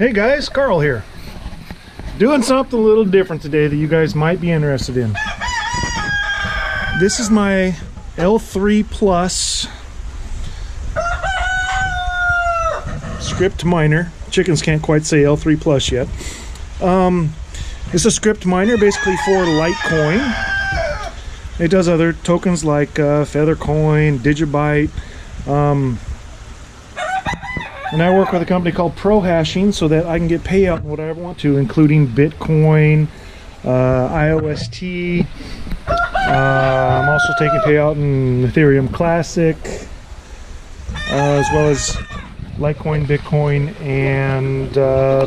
Hey guys, Carl here. Doing something a little different today that you guys might be interested in. This is my L3 Plus Scrypt miner. Chickens can't quite say L3 Plus yet. It's a Scrypt miner basically for Litecoin. It does other tokens like Feathercoin, Digibyte. And I work with a company called Pro Hashing so that I can get payout in whatever I want to, including Bitcoin, IOST. I'm also taking payout in Ethereum Classic, as well as Litecoin, Bitcoin, and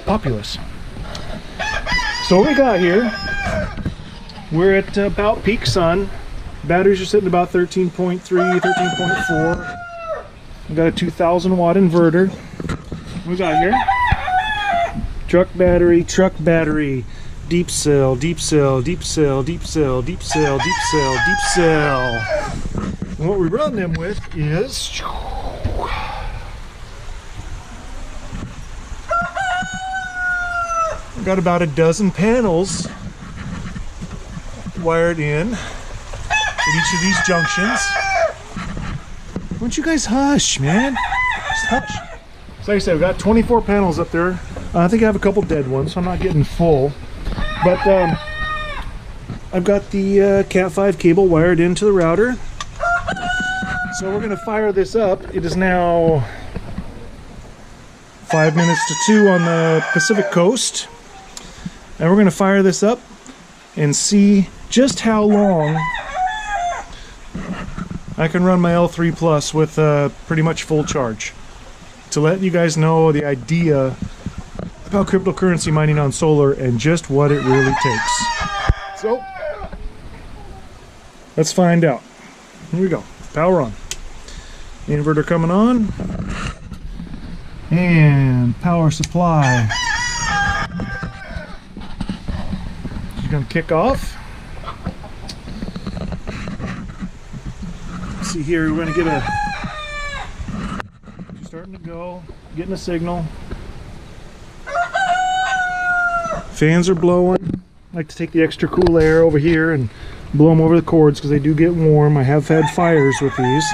Populous. So what we got here, we're at about peak sun. Batteries are sitting about 13.3, 13.4. We got a 2,000 watt inverter. We got here truck battery, deep cell, deep cell, deep cell, deep cell, deep cell, deep cell, deep cell. And what we run them with is we've got about a dozen panels wired in at each of these junctions. Why don't you guys hush, man? Just hush. So like I said, we've got 24 panels up there. I think I have a couple dead ones, so I'm not getting full. But I've got the Cat 5 cable wired into the router. So we're going to fire this up. It is now 5 minutes to 2 on the Pacific coast. And we're going to fire this up and see just how long I can run my L3 Plus with pretty much full charge. To let you guys know the idea about cryptocurrency mining on solar and just what it really takes. So, let's find out. Here we go. Power on. Inverter coming on. And power supply. She's going to kick off. See here, we're going to get a starting to go, getting a signal. Fans are blowing. I like to take the extra cool air over here and blow them over the cords because they do get warm. I have had fires with these,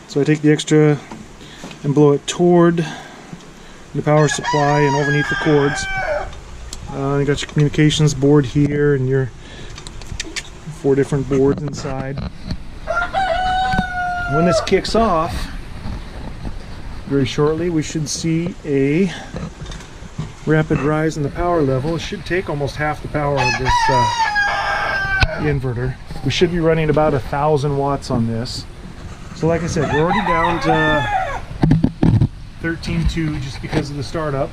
so I take the extra and blow it toward the power supply and underneath the cords. You got your communications board here and your 4 different boards inside. When this kicks off, very shortly, we should see a rapid rise in the power level. It should take almost half the power of this inverter. We should be running about 1,000 watts on this. So like I said, we're already down to 13.2 just because of the startup.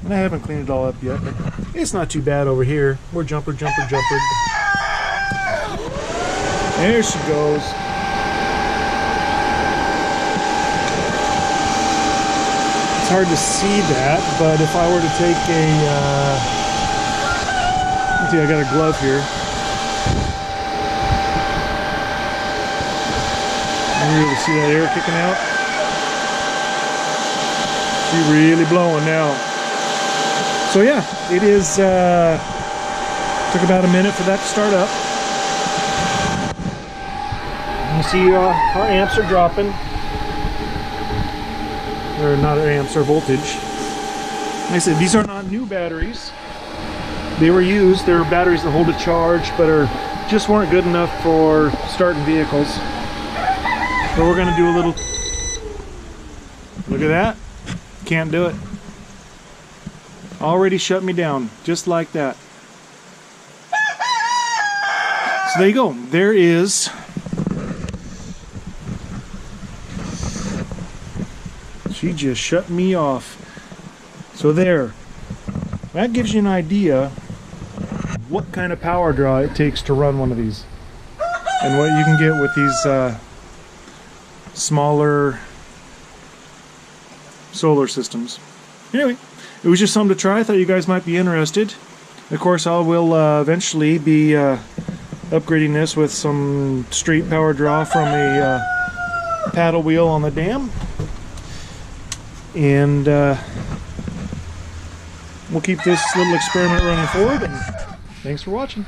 And I haven't cleaned it all up yet, but it's not too bad over here. We're jumper. There she goes. It's hard to see that, but if I were to take a, let's see, I got a glove here. You really see that air kicking out? She's really blowing now. So yeah, it is, took about a minute for that to start up. You see our amps are dropping. Or not our amps, our voltage. Like I said, these are not new batteries. They were used. They're batteries that hold a charge but just weren't good enough for starting vehicles. So we're going to do a little... Look at that. Can't do it. Already shut me down. Just like that. So there you go. There is... She just shut me off. So there. That gives you an idea what kind of power draw it takes to run one of these. And what you can get with these smaller solar systems. Anyway, it was just something to try. I thought you guys might be interested. Of course, I will eventually be upgrading this with some straight power draw from a paddle wheel on the dam. And we'll keep this little experiment running forward. And thanks for watching.